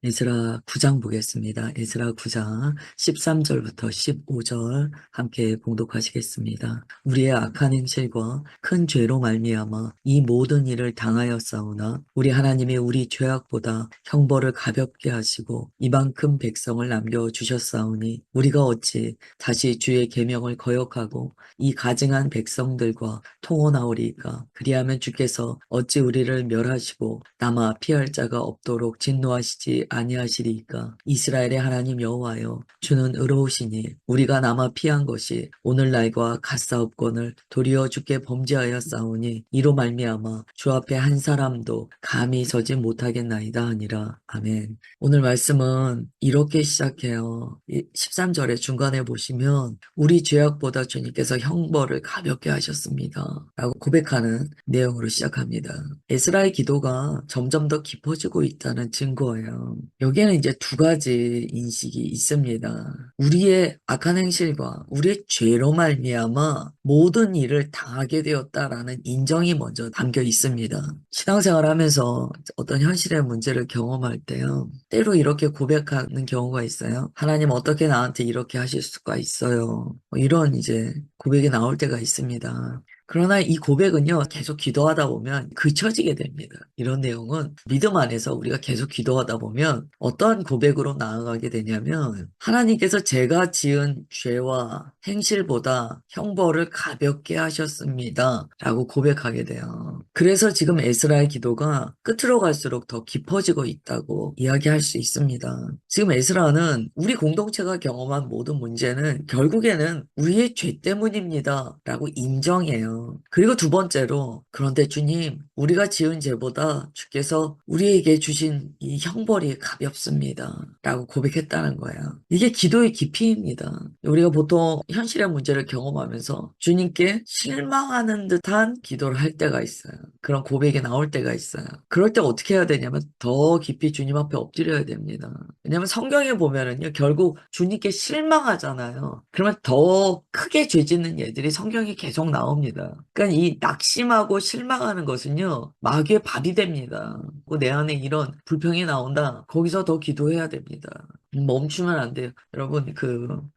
에스라 9장 보겠습니다. 에스라 9장 13절부터 15절 함께 봉독하시겠습니다. 우리의 악한 행실과 큰 죄로 말미암아 이 모든 일을 당하였사오나 우리 하나님이 우리 죄악보다 형벌을 가볍게 하시고 이만큼 백성을 남겨주셨사오니 우리가 어찌 다시 주의 계명을 거역하고 이 가증한 백성들과 통혼하오리까. 그리하면 주께서 어찌 우리를 멸하시고 남아 피할 자가 없도록 진노하시지 아니하시리이까. 이스라엘의 하나님 여호와여, 주는 의로우시니 우리가 남아 피한 것이 오늘날과 같사옵건을 도리어 주께 범죄하였사오니 이로 말미암아 주 앞에 한 사람도 감히 서지 못하겠나이다 하니라. 아멘. 오늘 말씀은 이렇게 시작해요. 13절의 중간에 보시면 우리 죄악보다 주님께서 형벌을 가볍게 하셨습니다 라고 고백하는 내용으로 시작합니다. 에스라의 기도가 점점 더 깊어지고 있다는 증거예요. 여기에는 이제 두 가지 인식이 있습니다. 우리의 악한 행실과 우리의 죄로 말미암아 모든 일을 당하게 되었다라는 인정이 먼저 담겨 있습니다. 신앙생활 하면서 어떤 현실의 문제를 경험할 때요. 때로 이렇게 고백하는 경우가 있어요. 하나님 어떻게 나한테 이렇게 하실 수가 있어요. 이런 이제 고백이 나올 때가 있습니다. 그러나 이 고백은요, 계속 기도하다 보면 그쳐지게 됩니다. 이런 내용은 믿음 안에서 우리가 계속 기도하다 보면 어떠한 고백으로 나아가게 되냐면 하나님께서 제가 지은 죄와 행실보다 형벌을 가볍게 하셨습니다. 라고 고백하게 돼요. 그래서 지금 에스라의 기도가 끝으로 갈수록 더 깊어지고 있다고 이야기할 수 있습니다. 지금 에스라는 우리 공동체가 경험한 모든 문제는 결국에는 우리의 죄 때문입니다. 라고 인정해요. 그리고 두 번째로, 그런데 주님, 우리가 지은 죄보다 주께서 우리에게 주신 이 형벌이 가볍습니다. 라고 고백했다는 거예요. 이게 기도의 깊이입니다. 우리가 보통 현실의 문제를 경험하면서 주님께 실망하는 듯한 기도를 할 때가 있어요. 그런 고백이 나올 때가 있어요. 그럴 때 어떻게 해야 되냐면 더 깊이 주님 앞에 엎드려야 됩니다. 왜냐하면 성경에 보면은요, 결국 주님께 실망하잖아요. 그러면 더 크게 죄 짓는 예들이 성경에 계속 나옵니다. 그러니까 이 낙심하고 실망하는 것은요, 마귀의 밥이 됩니다. 내 안에 이런 불평이 나온다. 거기서 더 기도해야 됩니다. 멈추면 안 돼요. 여러분,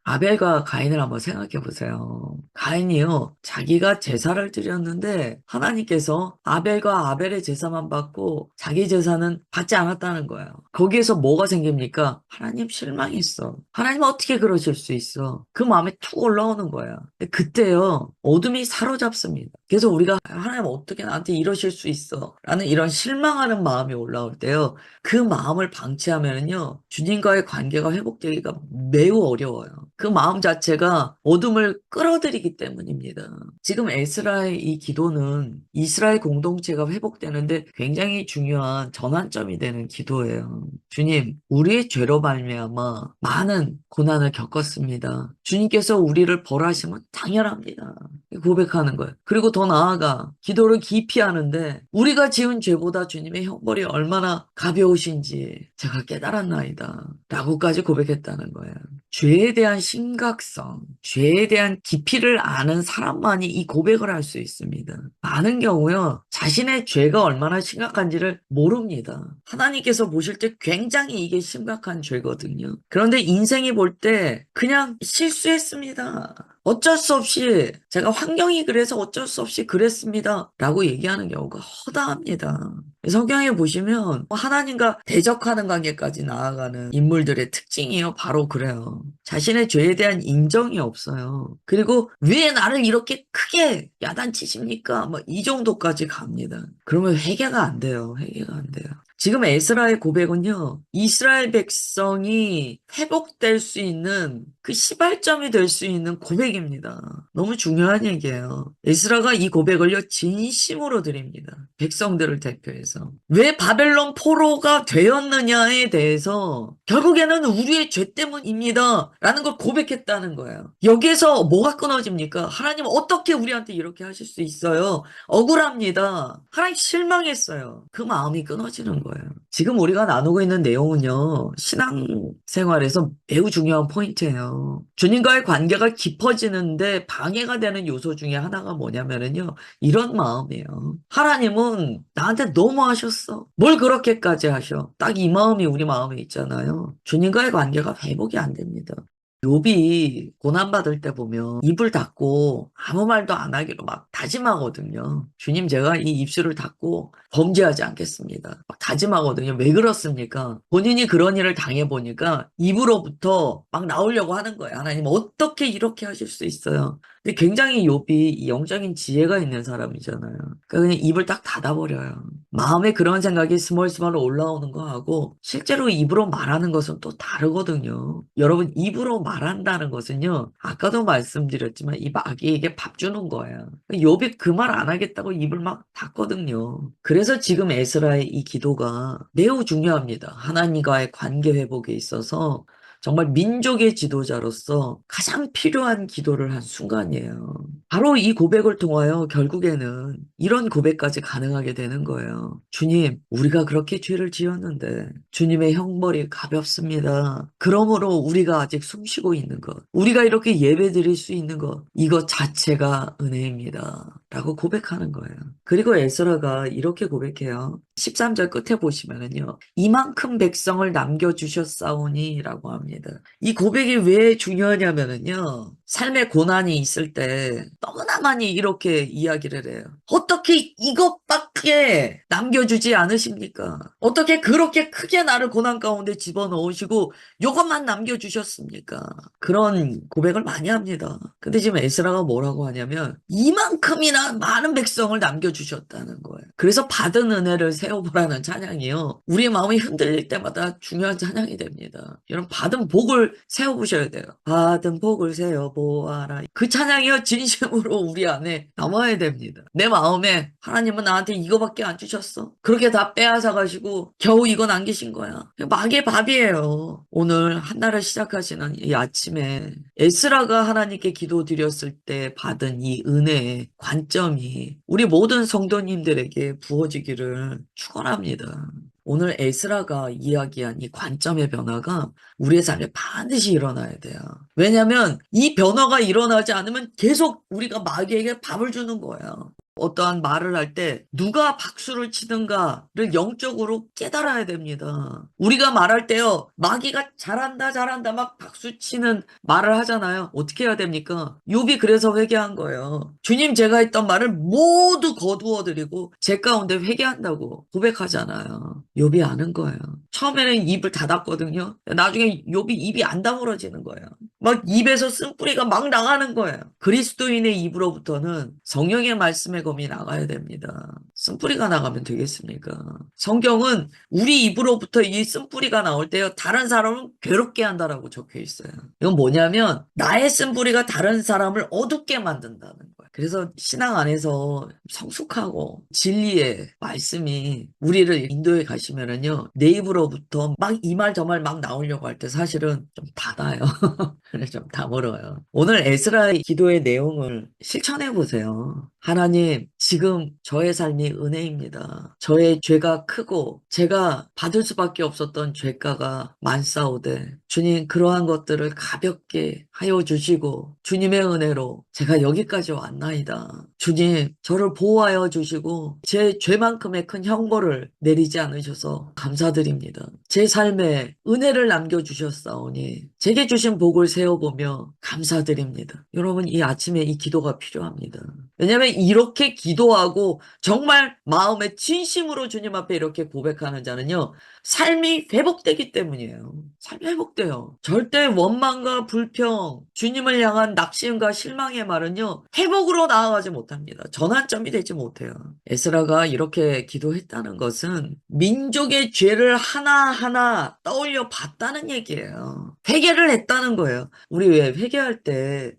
아벨과 가인을 한번 생각해 보세요. 가인이요, 자기가 제사를 드렸는데, 하나님께서 아벨과 아벨의 제사만 받고, 자기 제사는 받지 않았다는 거예요. 거기에서 뭐가 생깁니까? 하나님 실망했어. 하나님 어떻게 그러실 수 있어? 그 마음에 툭 올라오는 거야. 근데 그때요, 어둠이 사로잡습니다. 그래서 우리가, 하나님 어떻게 나한테 이러실 수 있어? 라는 이런 실망하는 마음이 올라올 때요, 그 마음을 방치하면요, 주님과의 관계가 회복되기가 매우 어려워요. 그 마음 자체가 어둠을 끌어들이기 때문입니다. 지금 에스라의 이 기도는 이스라엘 공동체가 회복되는데 굉장히 중요한 전환점이 되는 기도예요. 주님, 우리의 죄로 말미암아 많은 고난을 겪었습니다. 주님께서 우리를 벌하시면 당연합니다. 고백하는 거예요. 그리고 더 나아가 기도를 깊이 하는데 우리가 지은 죄보다 주님의 형벌이 얼마나 가벼우신지 제가 깨달았나이다. 라고까지 고백했다는 거예요. 죄에 대한 심각성, 죄에 대한 깊이를 아는 사람만이 이 고백을 할 수 있습니다. 많은 경우요, 자신의 죄가 얼마나 심각한지를 모릅니다. 하나님께서 보실 때 굉장히 이게 심각한 죄거든요. 그런데 인생이 볼 때 그냥 실수했습니다. 어쩔 수 없이 제가 환경이 그래서 어쩔 수 없이 그랬습니다. 라고 얘기하는 경우가 허다합니다. 성경에 보시면 하나님과 대적하는 관계까지 나아가는 인물들의 특징이요. 바로 그래요. 자신의 죄에 대한 인정이 없어요. 그리고 왜 나를 이렇게 크게 야단치십니까? 뭐 이 정도까지 갑니다. 그러면 회개가 안 돼요. 회개가 안 돼요. 지금 에스라의 고백은요, 이스라엘 백성이 회복될 수 있는 그 시발점이 될 수 있는 고백입니다. 너무 중요한 얘기예요. 에스라가 이 고백을요, 진심으로 드립니다. 백성들을 대표해서. 왜 바벨론 포로가 되었느냐에 대해서 결국에는 우리의 죄 때문입니다. 라는 걸 고백했다는 거예요. 여기에서 뭐가 끊어집니까? 하나님 어떻게 우리한테 이렇게 하실 수 있어요? 억울합니다. 하나님 실망했어요. 그 마음이 끊어지는 거예요. 거예요. 지금 우리가 나누고 있는 내용은요, 신앙생활에서 매우 중요한 포인트예요. 주님과의 관계가 깊어지는데 방해가 되는 요소 중에 하나가 뭐냐면요, 이런 마음이에요. 하나님은 나한테 너무 하셨어. 뭘 그렇게까지 하셔? 딱 이 마음이 우리 마음에 있잖아요. 주님과의 관계가 회복이 안 됩니다. 욥이 고난받을 때 보면 입을 닫고 아무 말도 안 하기로 막 다짐하거든요. 주님, 제가 이 입술을 닫고 범죄하지 않겠습니다. 막 다짐하거든요. 왜 그렇습니까? 본인이 그런 일을 당해보니까 입으로부터 막 나오려고 하는 거예요. 하나님, 어떻게 이렇게 하실 수 있어요? 근데 굉장히 욥이 이 영적인 지혜가 있는 사람이잖아요. 그러니까 그냥 입을 딱 닫아버려요. 마음에 그런 생각이 스멀스멀 올라오는 거하고 실제로 입으로 말하는 것은 또 다르거든요. 여러분, 입으로 말한다는 것은요, 아까도 말씀드렸지만 이 마귀에게 밥 주는 거예요. 욥이 그 말 안 하겠다고 입을 막 닫거든요. 그래서 지금 에스라의 이 기도가 매우 중요합니다. 하나님과의 관계 회복에 있어서 정말 민족의 지도자로서 가장 필요한 기도를 한 순간이에요. 바로 이 고백을 통하여 결국에는 이런 고백까지 가능하게 되는 거예요. 주님, 우리가 그렇게 죄를 지었는데 주님의 형벌이 가볍습니다. 그러므로 우리가 아직 숨쉬고 있는 것, 우리가 이렇게 예배드릴 수 있는 것, 이것 자체가 은혜입니다. 라고 고백하는 거예요. 그리고 에스라가 이렇게 고백해요. 13절 끝에 보시면은요, 이만큼 백성을 남겨주셨사오니 라고 합니다. 이 고백이 왜 중요하냐면은요, 삶의 고난이 있을 때 너무나 많이 이렇게 이야기를 해요. 어떻게 이것밖에 남겨주지 않으십니까? 어떻게 그렇게 크게 나를 고난 가운데 집어넣으시고 이것만 남겨주셨습니까? 그런 고백을 많이 합니다. 근데 지금 에스라가 뭐라고 하냐면 이만큼이나 많은 백성을 남겨주셨다는 거예요. 그래서 받은 은혜를 세워보라는 찬양이요. 우리의 마음이 흔들릴 때마다 중요한 찬양이 됩니다. 여러분, 받은 복을 세워보셔야 돼요. 받은 복을 세워보아라. 그 찬양이요, 진심으로 우리 안에 남아야 됩니다. 내 마음에 하나님은 나한테 이거밖에 안 주셨어. 그렇게 다 빼앗아가시고 겨우 이거 남기신 거야. 마귀의 밥이에요. 오늘 한날을 시작하시는 이 아침에 에스라가 하나님께 기도드렸을 때 받은 이 은혜의 관점이 우리 모든 성도님들에게 부어지기를 축원합니다. 오늘 에스라가 이야기한 이 관점의 변화가 우리의 삶에 반드시 일어나야 돼요. 왜냐하면 이 변화가 일어나지 않으면 계속 우리가 마귀에게 밥을 주는 거예요. 어떠한 말을 할 때 누가 박수를 치는가를 영적으로 깨달아야 됩니다. 우리가 말할 때요, 마귀가 잘한다 잘한다 막 박수 치는 말을 하잖아요. 어떻게 해야 됩니까? 욥이 그래서 회개한 거예요. 주님, 제가 했던 말을 모두 거두어드리고 제 가운데 회개한다고 고백하잖아요. 욥이 아는 거예요. 처음에는 입을 닫았거든요. 나중에 욥이 입이 안 다물어지는 거예요. 막 입에서 쓴뿌리가 막 나가는 거예요. 그리스도인의 입으로부터는 성령의 말씀의 검이 나가야 됩니다. 쓴뿌리가 나가면 되겠습니까? 성경은 우리 입으로부터 이 쓴뿌리가 나올 때요, 다른 사람을 괴롭게 한다라고 적혀 있어요. 이건 뭐냐면 나의 쓴뿌리가 다른 사람을 어둡게 만든다는 거예요. 그래서 신앙 안에서 성숙하고 진리의 말씀이 우리를 인도해 가시면은요, 내 입으로부터 막 이 말 저 말 막 나오려고 할 때 사실은 좀 닫아요. 그래서 좀 다물어요. 오늘 에스라의 기도의 내용을 실천해 보세요. 하나님, 지금 저의 삶이 은혜입니다. 저의 죄가 크고 제가 받을 수밖에 없었던 죄가가 많사오되 주님, 그러한 것들을 가볍게 하여 주시고 주님의 은혜로 제가 여기까지 왔나이다. 주님, 저를 보호하여 주시고 제 죄만큼의 큰 형벌을 내리지 않으셔서 감사드립니다. 제 삶에 은혜를 남겨주셨사오니 제게 주신 복을 세워보며 감사드립니다. 여러분, 이 아침에 이 기도가 필요합니다. 왜냐하면 이렇게 기도하고 정말 마음의 진심으로 주님 앞에 이렇게 고백하는 자는요, 삶이 회복되기 때문이에요. 삶이 회복돼요. 절대 원망과 불평, 주님을 향한 낙심과 실망의 말은요, 회복으로 나아가지 못합니다. 전환점이 되지 못해요. 에스라가 이렇게 기도했다는 것은 민족의 죄를 하나하나 떠올려 봤다는 얘기예요. 회개를 했다는 거예요. 우리 왜 회개할 때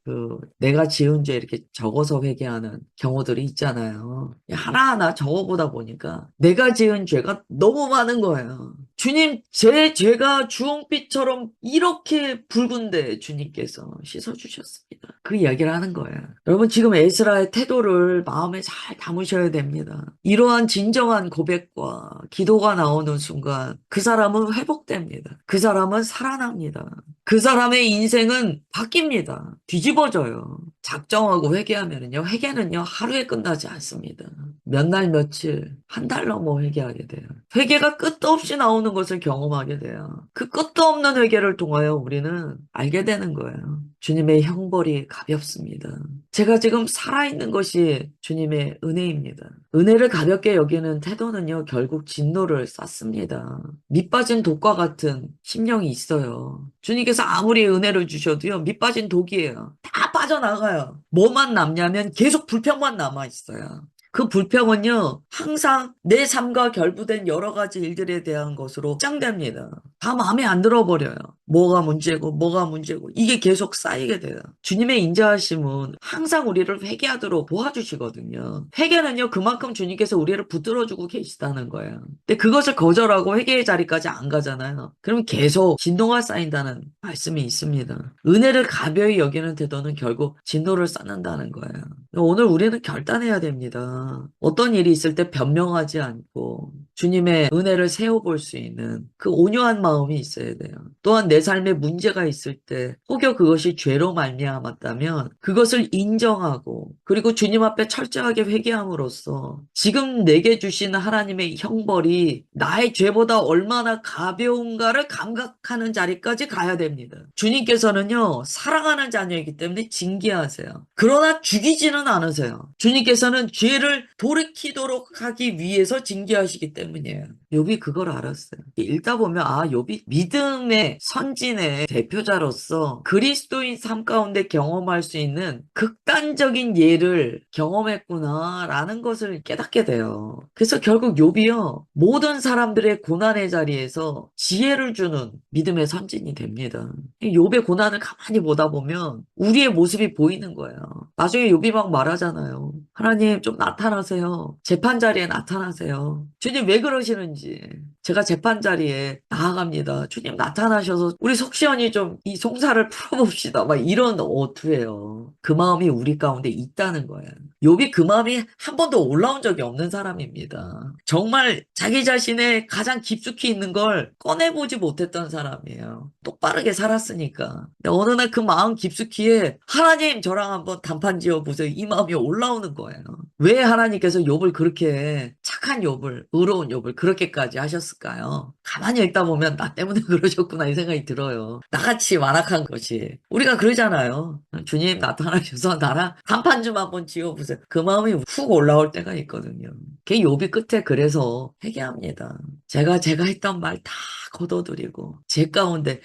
내가 지은 죄 이렇게 적어서 회개하는 경우들이 있잖아요. 하나하나 적어보다 보니까 내가 지은 죄가 너무 많은 거예요. 주님, 제 죄가 주홍빛처럼 이렇게 붉은데 주님께서 씻어주셨습니다. 그 이야기를 하는 거예요. 여러분, 지금 에스라의 태도를 마음에 잘 담으셔야 됩니다. 이러한 진정한 고백과 기도가 나오는 순간 그 사람은 회복됩니다. 그 사람은 살아납니다. 그 사람의 인생은 바뀝니다. 뒤집어져요. 작정하고 회개하면요. 회개는요, 하루에 끝나지 않습니다. 몇 날, 며칠, 한 달 넘어 회개하게 돼요. 회개가 끝도 없이 나오는 것을 경험하게 돼요. 그 끝도 없는 회개를 통하여 우리는 알게 되는 거예요. 주님의 형벌이 가볍습니다. 제가 지금 살아있는 것이 주님의 은혜입니다. 은혜를 가볍게 여기는 태도는요, 결국 진노를 쌓습니다. 밑빠진 독과 같은 심령이 있어요. 주님께서 아무리 은혜를 주셔도요, 밑빠진 독이에요. 다 빠져나가요. 뭐만 남냐면 계속 불평만 남아있어요. 그 불평은요, 항상 내 삶과 결부된 여러 가지 일들에 대한 것으로 확장됩니다. 다 마음에 안 들어버려요. 뭐가 문제고, 이게 계속 쌓이게 돼요. 주님의 인자하심은 항상 우리를 회개하도록 도와주시거든요. 회개는요, 그만큼 주님께서 우리를 붙들어주고 계시다는 거예요. 근데 그것을 거절하고 회개의 자리까지 안 가잖아요. 그러면 계속 진노가 쌓인다는 말씀이 있습니다. 은혜를 가벼이 여기는 태도는 결국 진노를 쌓는다는 거예요. 오늘 우리는 결단해야 됩니다. 어떤 일이 있을 때 변명하지 않고 주님의 은혜를 세워볼 수 있는 그 온유한 마음이 있어야 돼요. 또한 내 삶에 문제가 있을 때 혹여 그것이 죄로 말미암았다면 그것을 인정하고 그리고 주님 앞에 철저하게 회개함으로써 지금 내게 주시는 하나님의 형벌이 나의 죄보다 얼마나 가벼운가를 감각하는 자리까지 가야 됩니다. 주님께서는요, 사랑하는 자녀이기 때문에 징계하세요. 그러나 죽이지는 않으세요. 주님께서는 죄를 돌이키도록 하기 위해서 징계하시기 때문이에요. 욥이 그걸 알았어요. 읽다 보면 욥이 믿음의 선진의 대표자로서 그리스도인 삶 가운데 경험할 수 있는 극단적인 예를 경험했구나라는 것을 깨닫게 돼요. 그래서 결국 욥이요, 모든 사람들의 고난의 자리에서 지혜를 주는 믿음의 선진이 됩니다. 이 욥의 고난을 가만히 보다 보면 우리의 모습이 보이는 거예요. 나중에 욥이 막 말하잖아요. 하나님 좀 나타나세요. 재판 자리에 나타나세요. 주님 왜 그러시는지. 제가 재판 자리에 나아갑니다. 주님 나타나셔서 우리 속시원히 좀 이 송사를 풀어봅시다. 막 이런 어투예요. 그 마음이 우리 가운데 있다는 거예요. 욥이 그 마음이 한 번도 올라온 적이 없는 사람입니다. 정말 자기 자신의 가장 깊숙이 있는 걸 꺼내보지 못했던 사람이에요. 똑바르게 살았으니까. 근데 어느 날 그 마음 깊숙이에 하나님 저랑 한번 단판 지어보세요. 이 마음이 올라오는 거예요. 왜 하나님께서 욥을 그렇게 착한 욥을, 의로운 욥을 그렇게까지 하셨을까요? 가만히 읽다 보면 나 때문에 그러셨구나 이 생각이 들어요. 나같이 완악한 것이. 우리가 그러잖아요. 주님 나타나셔서 나랑 단판 좀 한번 지어보세요. 그 마음이 훅 올라올 때가 있거든요. 그 욥이 끝에 그래서 회개합니다. 제가 했던 말 다 거둬들이고 제 가운데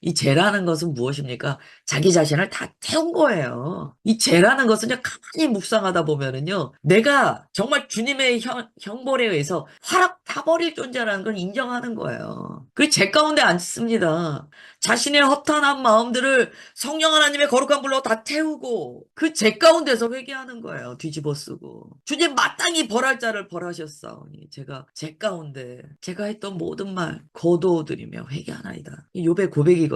이 죄라는 것은 무엇입니까? 자기 자신을 다 태운 거예요. 이 죄라는 것은요, 가만히 묵상하다 보면은요, 내가 정말 주님의 형벌에 의해서 화락 타버릴 존재라는 걸 인정하는 거예요. 그 죄 가운데 앉습니다. 자신의 허탄한 마음들을 성령 하나님의 거룩한 불로 다 태우고 그 죄 가운데서 회개하는 거예요. 뒤집어 쓰고. 주님 마땅히 벌할 자를 벌하셨사오니 제가 죄 가운데 제가 했던 모든 말 거두어드리며 회개하나이다. 이 욥의 고백이거든요.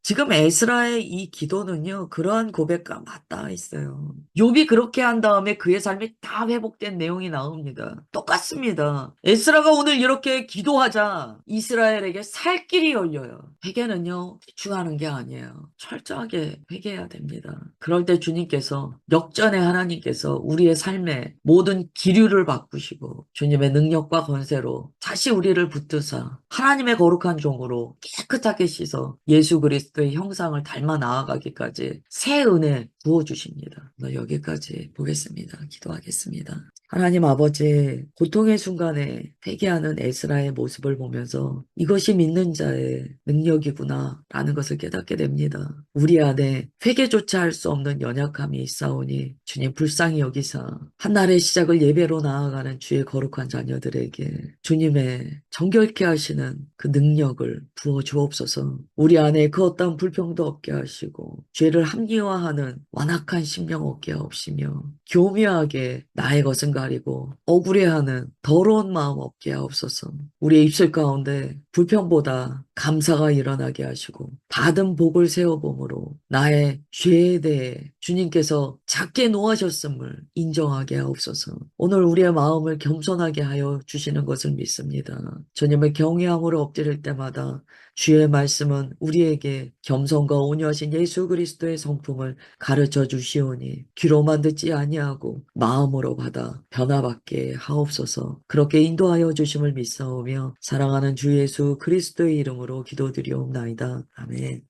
지금 에스라의 이 기도는요. 그러한 고백과 맞닿아 있어요. 욥이 그렇게 한 다음에 그의 삶이 다 회복된 내용이 나옵니다. 똑같습니다. 에스라가 오늘 이렇게 기도하자 이스라엘에게 살 길이 열려요. 회개는요. 대충하는 게 아니에요. 철저하게 회개해야 됩니다. 그럴 때 주님께서 역전의 하나님께서 우리의 삶에 모든 기류를 바꾸시고 주님의 능력과 권세로 다시 우리를 붙드사 하나님의 거룩한 종으로 깨끗하게 씻어 예수 그리스도의 형상을 닮아 나아가기까지 새 은혜 부어주십니다. 여기까지 보겠습니다. 기도하겠습니다. 하나님 아버지, 고통의 순간에 회개하는 에스라의 모습을 보면서 이것이 믿는 자의 능력이구나 라는 것을 깨닫게 됩니다. 우리 안에 회개조차 할 수 없는 연약함이 있사오니 주님 불쌍히 여기사 한날의 시작을 예배로 나아가는 주의 거룩한 자녀들에게 주님의 정결케 하시는 그 능력을 부어 주옵소서. 우리 안에 그 어떤 불평도 없게 하시고 죄를 합리화하는 완악한 심령 없게 하옵시며 교묘하게 나의 것은 가리고 억울해하는 더러운 마음 없게 하옵소서. 우리의 입술 가운데 불평보다 감사가 일어나게 하시고 받은 복을 세워봄으로 나의 죄에 대해 주님께서 작게 노하셨음을 인정하게 하옵소서. 오늘 우리의 마음을 겸손하게 하여 주시는 것을 믿습니다. 주님을 경외함으로 엎드릴 때마다 주의 말씀은 우리에게 겸손과 온유하신 예수 그리스도의 성품을 가르쳐 주시오니 귀로만 듣지 아니하고 마음으로 받아 변화받게 하옵소서. 그렇게 인도하여 주심을 믿사오며 사랑하는 주 예수 그리스도의 이름으로 기도드리옵나이다. 아멘.